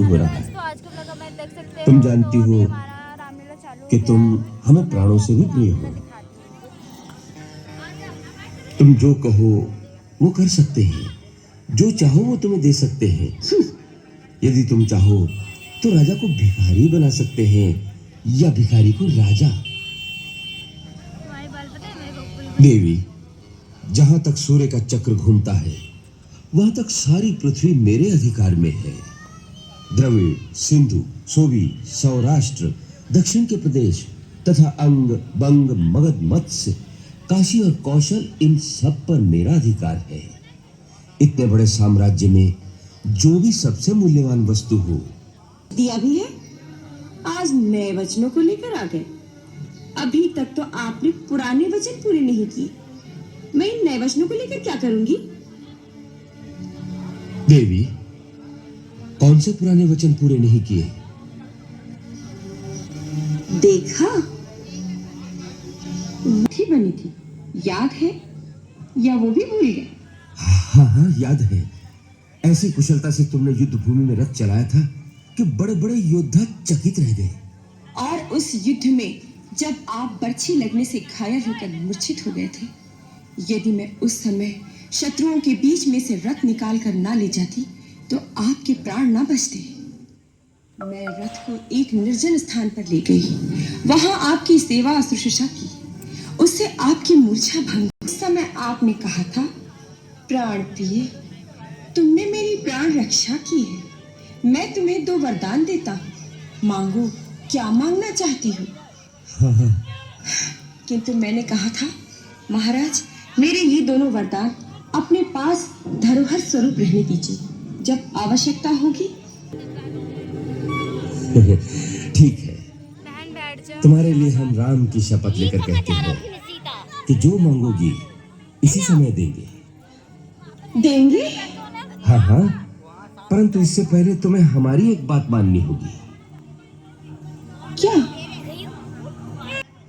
हो रहा है। तुम जानती हो कि तुम हमें प्राणों से भी प्रिय हो। तुम जो कहो वो कर सकते हैं, जो चाहो वो तुम्हें दे सकते हैं। यदि तुम चाहो तो राजा को भिखारी बना सकते हैं या भिखारी को राजा। देवी, जहां तक सूर्य का चक्र घूमता है वहां तक सारी पृथ्वी मेरे अधिकार में है। द्रविड़, सिंधु, सोवी, सौराष्ट्र, दक्षिण के प्रदेश तथा अंग, बंग, मगध, मत्स्य, काशी और कौशल, इन सब पर मेरा अधिकार है। इतने बड़े साम्राज्य में जो भी सबसे मूल्यवान वस्तु हो दिया भी है। आज नए वचनों को लेकर आ गए। अभी तक तो आपने पुराने वचन पूरे नहीं किए। मैं इन नए वचनों को लेकर क्या करूंगी? देवी, कौन से पुराने वचन पूरे नहीं किए? देखा, मुट्ठी बनी थी, याद है या वो भी भूल गए? हाँ हाँ, याद है। ऐसी कुशलता से तुमने युद्ध भूमि में रथ चलाया था कि बड़े बड़े योद्धा चकित रह गए। और उस युद्ध में जब आप बर्छी लगने से घायल होकर मूर्छित हो गए थे, यदि मैं उस समय शत्रुओं के बीच में से रथ निकाल कर ना ले जाती तो आपके प्राण ना बचते। मैं रथ को एक निर्जन स्थान पर ले गई, वहां आपकी सेवा और शुश्रूषा की, उससे आपकी मूर्छा भंग। उस समय आपने कहा था, प्राण प्रिय, तुमने मेरी प्राण रक्षा की है, मैं तुम्हें 2 वरदान देता हूँ, मांगो, क्या मांगना चाहती हो? हाँ। किंतु मैंने कहा था, महाराज, मेरे ये दोनों वरदान अपने पास धरोहर स्वरूप रहने दीजिए, जब आवश्यकता होगी। ठीक है, तुम्हारे लिए हम राम की शपथ लेकर कहते हैं कि जो मांगोगी इसी समय देंगे। देंगे? हाँ हाँ, परंतु इससे पहले तुम्हें हमारी एक बात माननी होगी। क्या?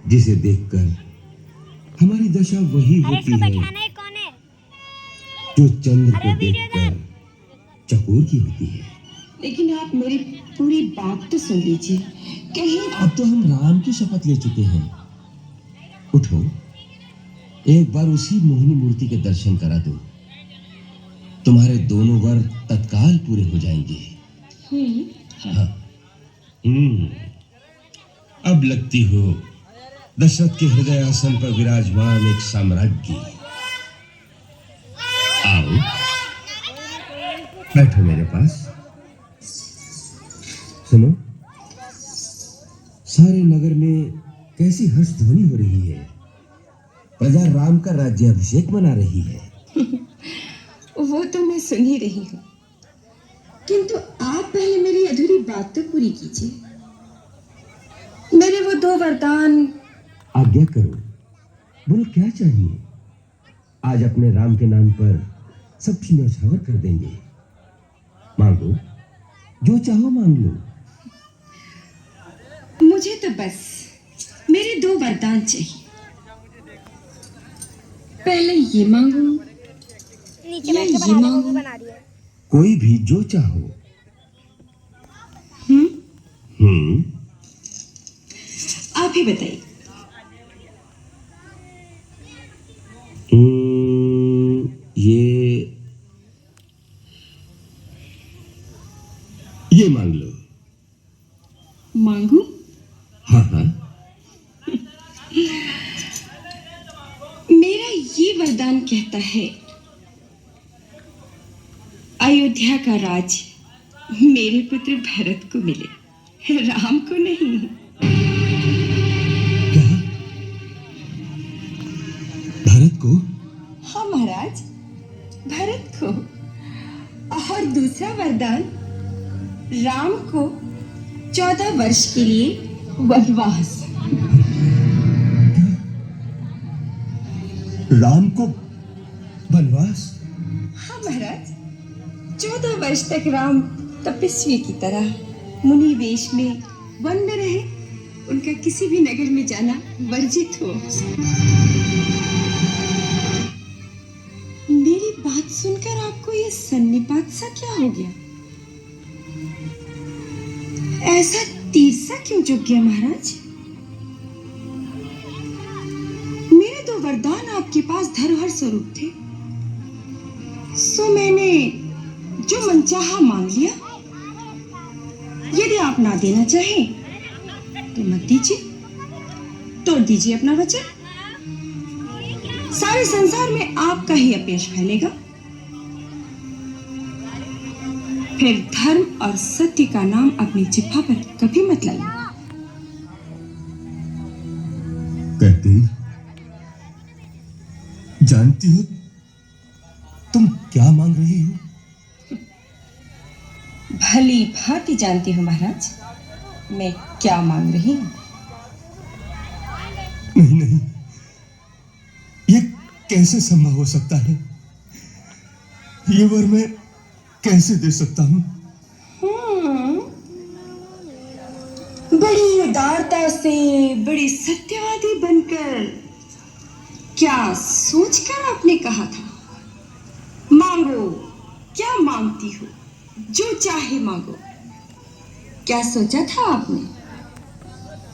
जिसे देखकर हमारी दशा वही होती है जो चंद्र को देखकर चकोर की होती है। लेकिन आप मेरी पूरी बात तो सुन लीजिए। कहीं अब तो हम राम की शपथ ले चुके हैं। उठो, एक बार उसी मोहिनी मूर्ति के दर्शन करा दो, तुम्हारे दोनों वर तत्काल पूरे हो जाएंगे। हाँ। अब लगती हो दशरथ के हृदय आसन पर विराजमान एक साम्राज्ञी। आओ, बैठो मेरे पास। सुनो, सारे नगर में कैसी हर्ष ध्वनि हो रही है। प्रजा राम का राज्याभिषेक मना रही है। वो तो मैं सुन ही रही हूँ, किंतु आप पहले मेरी अधूरी बात तो पूरी कीजिए। मेरे वो 2 वरदान। आज्ञा करो, बोलो क्या चाहिए। आज अपने राम के नाम पर सब न्यौछावर कर देंगे। मांगो, जो चाहो मांग लो। मुझे तो बस मेरे 2 वरदान चाहिए। पहले ये मांगू या ये मांगू? कोई भी जो चाहो। आप ही बताइए। ये मांग लो। मांगू? हाँ हाँ। मेरा ये वरदान कहता है, अयोध्या का राज मेरे पुत्र भरत को मिले, राम को नहीं। क्या? भरत को? हाँ महाराज, भरत को। और दूसरा वरदान, राम को 14 वर्ष के लिए वनवास। राम को वनवास? हाँ महाराज, 14 वर्ष तक राम तपस्वी की तरह मुनि वेश में वन में रहे, उनका किसी भी नगर में जाना वर्जित हो। मेरी बात सुनकर आपको ये सन्निपात सा क्या हो गया? ऐसा तीरसा क्यों चुक गया महाराज? मेरे दो वरदान आपके पास धरोहर स्वरूप थे, सो मैंने जो मनचाहा मांग लिया। यदि आप ना देना चाहें तो मत दीजिए, तोड़ दीजिए अपना वचन। सारे संसार में आपका ही अपयश फैलेगा। फिर धर्म और सत्य का नाम अपनी जिह्वा पर कभी मत लाइए। कहती, जानती हो तुम क्या मांग रही हो? भली भांति जानती हूँ महाराज, मैं क्या मांग रही हूँ। नहीं नहीं, ये कैसे संभव हो सकता है? ये वर मैं कैसे दे सकता हूँ? बड़ी उदारता से, बड़ी सत्यवादी बनकर, क्या सोचकर आपने कहा था? मांगो, क्या मांगती हो, जो चाहे मांगो। क्या सोचा था आपने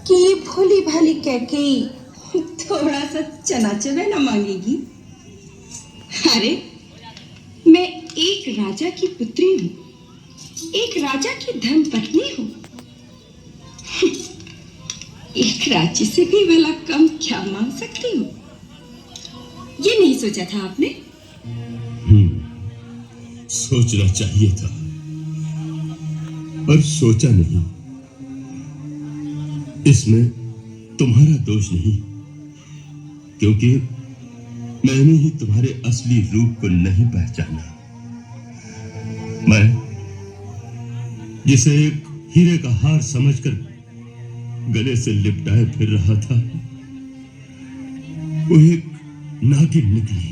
कि ये भोली भाली कैकेयी थोड़ा सा चना चबेना मांगेगी? अरे, मैं एक राजा की पुत्री हूँ, एक राजा की धर्मपत्नी हूँ। एक राज्य से भी भला कम क्या मांग सकती हूँ? ये नहीं सोचा था आपने? सोचना चाहिए था, पर सोचा नहीं। इसमें तुम्हारा दोष नहीं, क्योंकि मैंने ही तुम्हारे असली रूप को नहीं पहचाना। मैं जिसे एक हीरे का हार समझकर गले से लिपटाए फिर रहा था, वो एक नागिन निकली।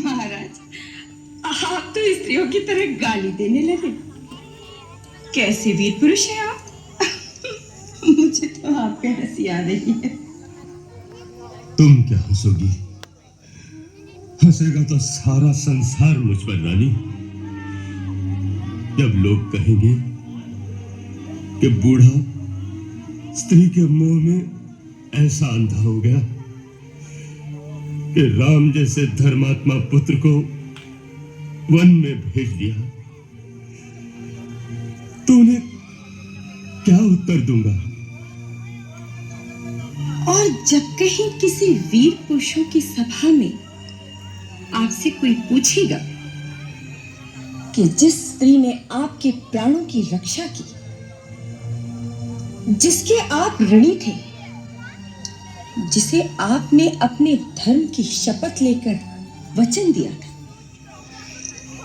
महाराज, आप तो स्त्रियों की तरह गाली देने लगे। कैसे वीर पुरुष हैं आप? मुझे तो आप पे हंसी आ रही है। तुम क्या हंसोगी? हंसेगा तो सारा संसार मुझ पर रानी। जब लोग कहेंगे कि बूढ़ा स्त्री के मोह में ऐसा अंधा हो गया कि राम जैसे धर्मात्मा पुत्र को वन में भेज दिया, तो उन्हें क्या उत्तर दूंगा? और जब कहीं किसी वीर पुरुषों की सभा में आपसे कोई पूछेगा कि जिस स्त्री ने आपके प्राणों की रक्षा की, जिसके आप ऋणी थे, जिसे आपने अपने धर्म की शपथ लेकर वचन दिया था,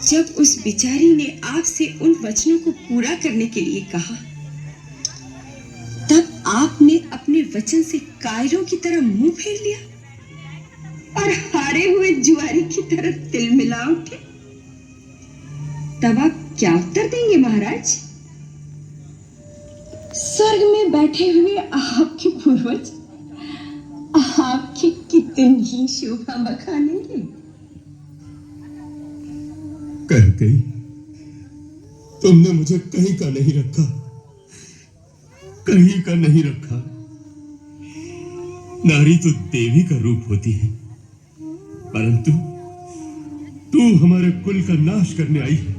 जब उस बेचारी ने आपसे उन वचनों को पूरा करने के लिए कहा, तब आपने अपने वचन से कायरों की तरह मुंह फेर लिया और हारे हुए जुआरी की तरह तिल मिला उठे। तब आप क्या उत्तर देंगे महाराज? स्वर्ग में बैठे हुए आपके पूर्वज आपकी कितनी शोभा बखानेंगे। कह गई, तुमने मुझे कहीं का नहीं रखा, कहीं का नहीं रखा। नारी तो देवी का रूप होती है, परंतु तू हमारे कुल का नाश करने आई है।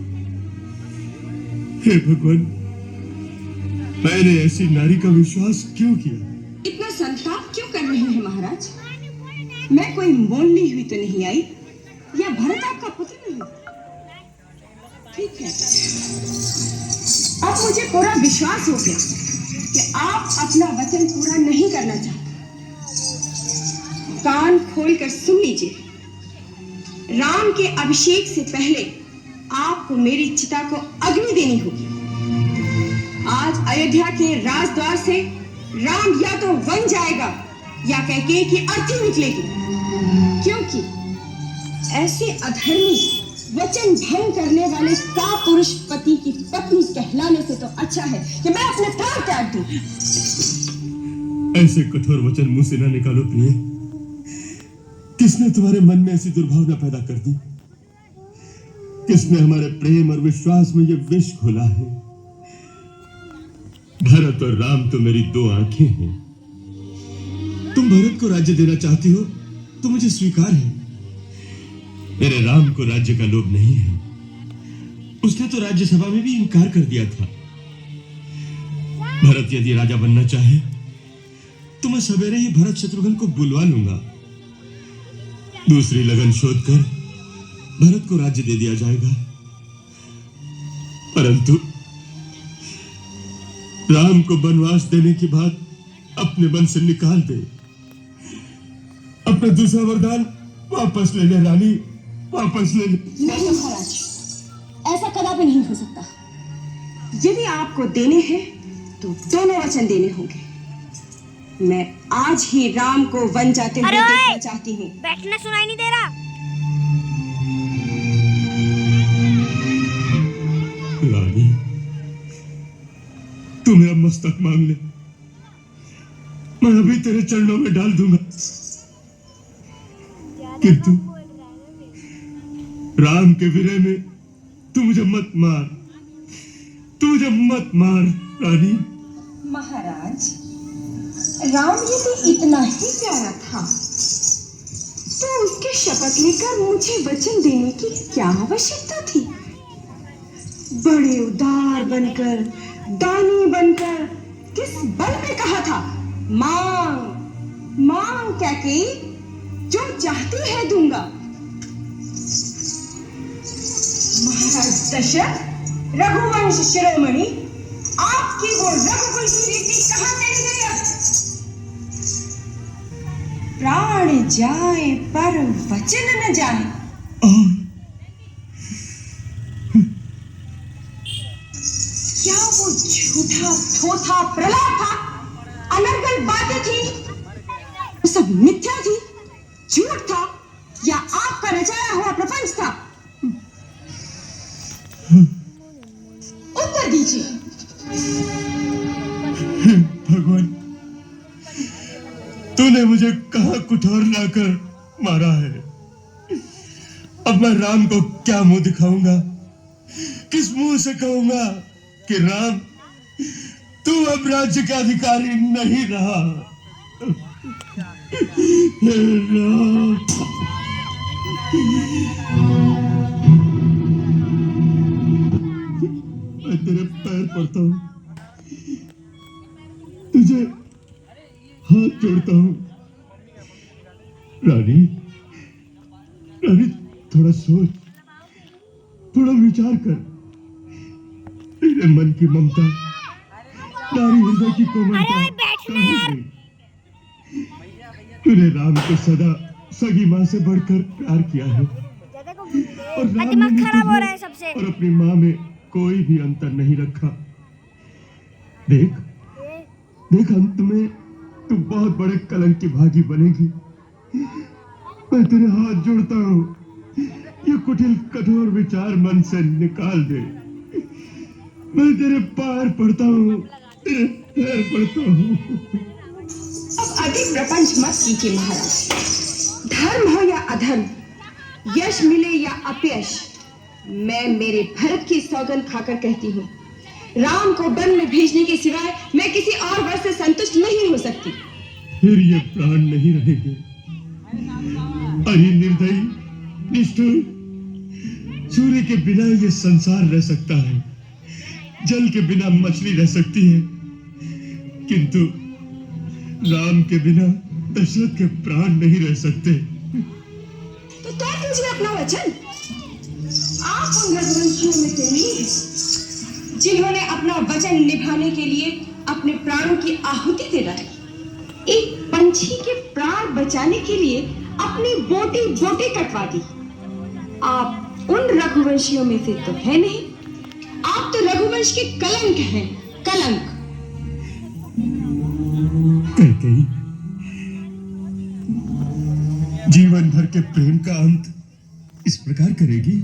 हे भगवान, मैंने ऐसी नारी का विश्वास क्यों किया? इतना संताप क्यों कर रहे हैं महाराज? मैं कोई मोलनी हुई तो नहीं आई, या भरत आपका पुत्र नहीं? ठीक है, अब मुझे पूरा विश्वास हो गया कि आप अपना वचन पूरा नहीं करना चाहते। कान खोलकर सुन लीजिए, राम के अभिषेक से पहले आपको मेरी चिता को अग्नि देनी होगी। आज अयोध्या के राजद्वार से राम या तो वन जाएगा या कैकेयी की अर्थी निकलेगी, क्योंकि ऐसे अधर्मी वचन भंग करने वाले कापुरुष पति की पत्नी कहलाने से तो अच्छा है कि मैं अपने प्राण त्याग दूं। ऐसे कठोर वचन मुंह से ना निकालो प्रिय। किसने तुम्हारे मन में ऐसी दुर्भावना पैदा कर दी? किसने हमारे प्रेम और विश्वास में ये विष घोला है? भरत और राम तो मेरी दो आंखें हैं। तुम भरत को राज्य देना चाहती हो तो मुझे स्वीकार है। मेरे राम को राज्य का लोभ नहीं है। उसने तो राज्यसभा में भी इनकार कर दिया था। भरत यदि राजा बनना चाहे तो मैं सवेरे ही भरत शत्रुघ्न को बुलवा लूंगा। दूसरी लगन शोध कर भरत को राज्य दे दिया जाएगा। परंतु राम को वनवास देने की बात अपने मन से निकाल दे। अपना दूसरा वरदान वापस ले ले रानी, वापस ले ले। नहीं महाराज, ऐसा कदापि नहीं हो सकता। यदि आपको देने हैं तो दोनों वचन देने होंगे। मैं आज ही राम को वन जाते हुए देखना चाहती हूँ। बैठना सुनाई नहीं दे रहा। रानी, तू मेरा मस्तक मांग ले, मैं अभी तेरे चरणों में डाल दूंगा। किंतु राम के विरह में तू मुझे मत मार, तू मुझे मत मार रानी। महाराज, राम यदि इतना ही प्यारा था तो उसके शपथ लेकर मुझे वचन देने की क्या आवश्यकता थी? बड़े उदार बनकर, दानी बनकर किस बल में कहा था मांग मांग क्या की, जो चाहती है दूंगा। महाराज दशरथ, रघुवंश शिरोमणि, आपकी वो रघुकुल की रीति कहां चली गई? प्राण जाए पर वचन न जाए। क्या वो झूठा थोथा प्रलाप था? अनर्गल बातें थी? सब मिथ्या थी? झूठ था या आपका रचाया हुआ प्रपंच था? उत्तर दीजिए। भगवान, तूने मुझे कहां कुठार लाकर मारा है। अब मैं राम को क्या मुंह दिखाऊंगा? किस मुंह से कहूंगा कि राम, तू अब राज्य का अधिकारी नहीं रहा। राम, मैं तेरे पैर पड़ता हूं, तुझे हाथ जोड़ता हूं। रानी, रानी, थोड़ा सोच, थोड़ा विचार कर। तेरे मन की ममता, नारी हृदय की कोमलता कहां गई? तूने राम को सदा सगी मां से बढ़कर प्यार किया है और राम ने दिमाग भी खराब हो तुझे रहा है सबसे। और अपनी मां में कोई भी अंतर नहीं रखा। देख देख, अंत में तू बहुत बड़े कलंक की भागी बनेगी। मैं तेरे हाथ जोड़ता हूं, ये कुटिल कठोर विचार मन से निकाल दे। मैं तेरे पैर पड़ता हूं, तेरे पैर पड़ता हूं। अब अधिक प्रपंच मत कीजिए महाराज। धर्म हो या अधर्म, यश मिले या अपयश, मैं मेरे भरत की सौगंध खाकर कहती हूँ, राम को वन में भेजने के सिवाय मैं किसी और वर से संतुष्ट नहीं हो सकती। फिर ये प्राण नहीं रहेंगे। अरे निर्दयी, निष्ठुर, सूर्य के बिना ये संसार रह सकता है, जल के बिना मछली रह सकती है, किंतु राम के बिना दशरथ के प्राण नहीं रह सकते। तो तोड़ दीजिए अपना वचन। आप उन रघुवंशियों में से नहीं हैं जिन्होंने अपना वचन निभाने के लिए अपने प्राणों की आहुति दे डाली। एक पंछी के प्राण बचाने के लिए अपनी बोटी बोटी कटवा दी। आप उन रघुवंशियों में से तो है नहीं। आप तो रघुवंश के कलंक हैं, कलंक। कैकेयी, जीवन भर के प्रेम का अंत इस प्रकार करेगी?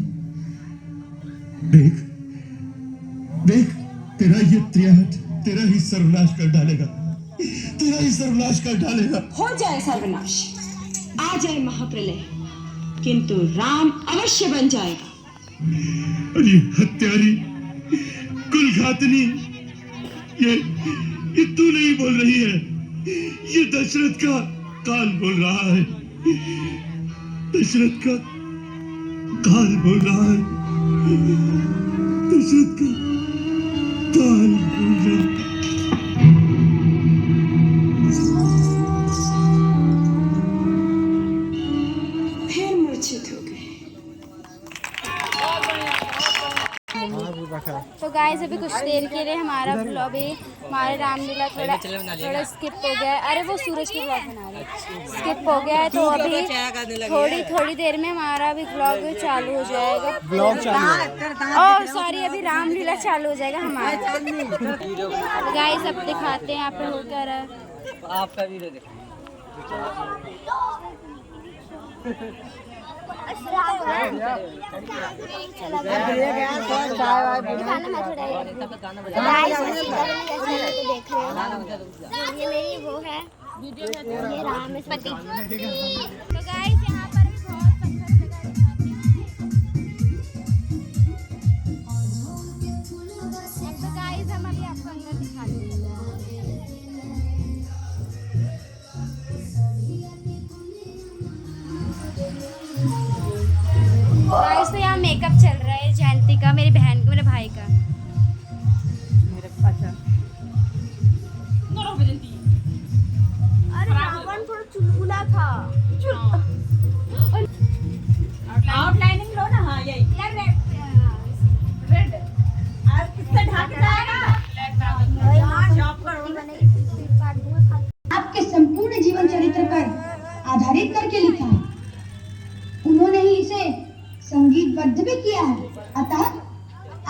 देख देख, तेरा ये त्रियाहट तेरा ही सर्वनाश कर डालेगा, तेरा ही सर्वनाश कर डालेगा। हो जाए सर्वनाश, आ जाए महाप्रलय, किंतु राम अवश्य बन जाएगा। अरे हत्यारी, कुलघातनी, ये तू नहीं बोल रही है, ये दशरथ का काल बोल रहा है। दशरथ का काल बोल रहा है। दशरथ का काल बोल रहा है। फिर मूर्छित हो गए। तो गाइस अभी कुछ देर के लिए हमारा ब्लॉग भी हमारे रामलीला थोड़ा स्किप हो गया है। अरे वो सूरज की ब्लॉग बना रहे हैं, स्किप हो गया है। तो अभी थोड़ी देर में हमारा भी ब्लॉग चालू हो जाएगा। ब्लॉग ओह सॉरी, अभी रामलीला चालू हो जाएगा हमारा। तो गाइस अब दिखाते हैं आप लोग क्या रहा है। आपका वीडियो दिखाएं। ये मेरी वो है, ये रामपति। तो गाइस यहाँ पर भी बहुत पत्थर जगह दिखाते हैं। तो गाइस हम अभी आपको अंदर दिखाते हैं। गाइस तो यहाँ मेकअप चल रहा है जयंती का, मेरी बहन का, मेरे भाई का। अरे रावण थोड़ा चुलबुला था। आउटलाइनिंग लो ना। हाँ यही रेड और किससे ढक जाएगा। आपके संपूर्ण जीवन चरित्र पर आधारित करके लिखा है। उन्होंने ही इसे संगीतबद्ध भी किया है। अतः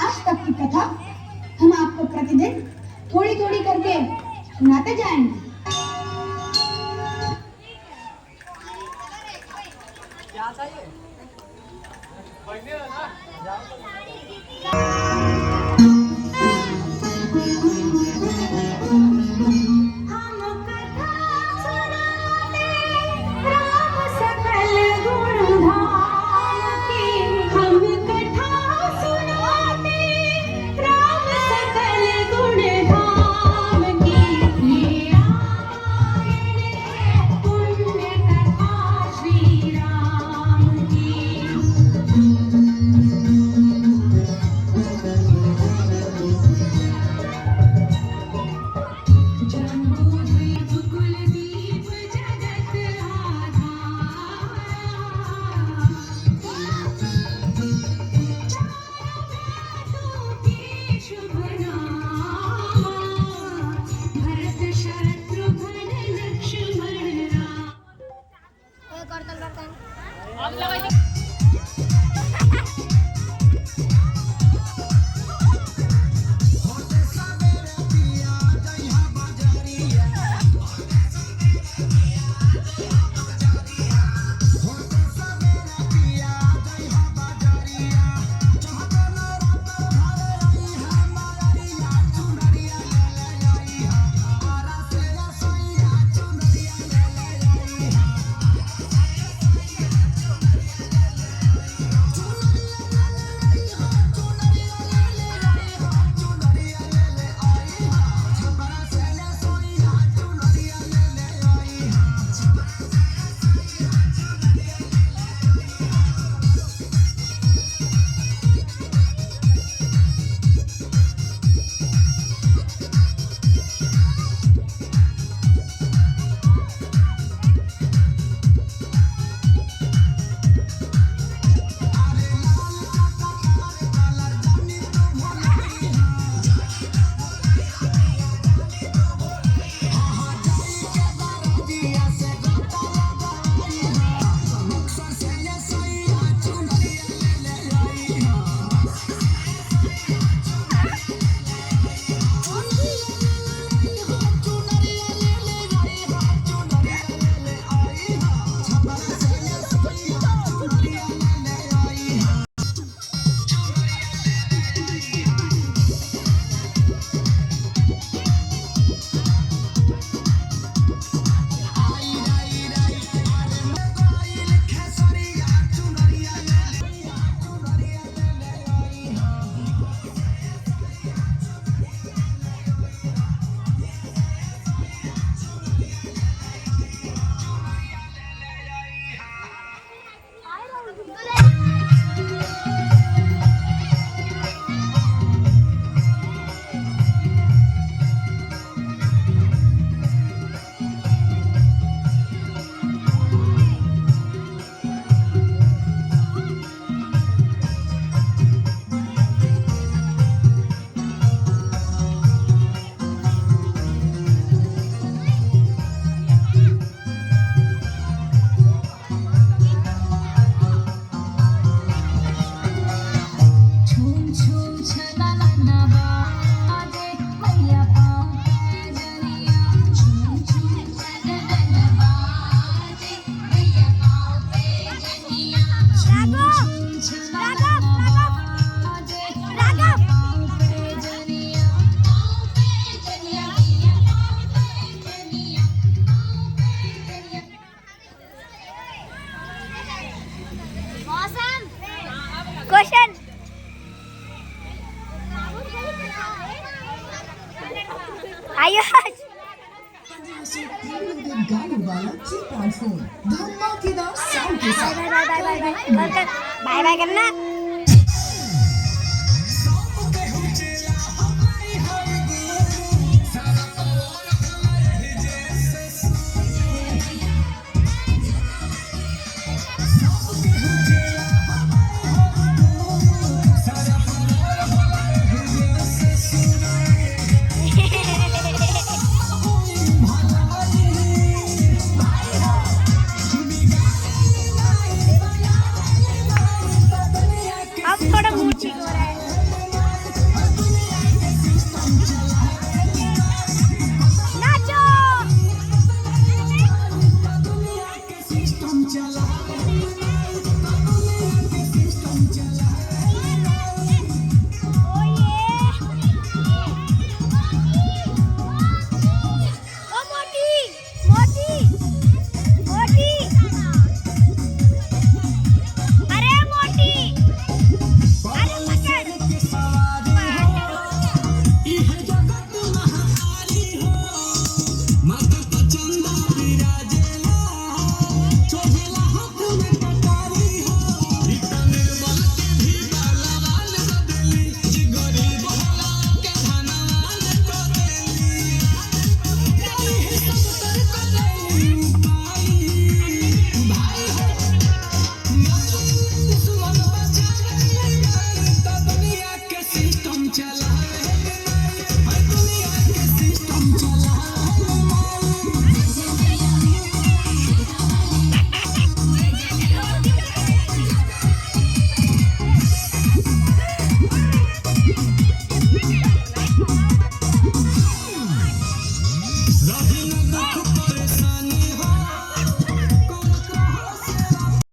आज तक की कथा हम आपको प्रतिदिन थोड़ी थोड़ी करके सुनाते जाएंगे। क्वेश्चन आयुष गाने वाला कीपैड फोन धमाकेदार साउंड के साथ बाय बाय करना अब थोड़ा मूड ठीक हो रहा है नाचो ओ मोटी मोटी मोटी अरे मोटी अरे पकड़ चला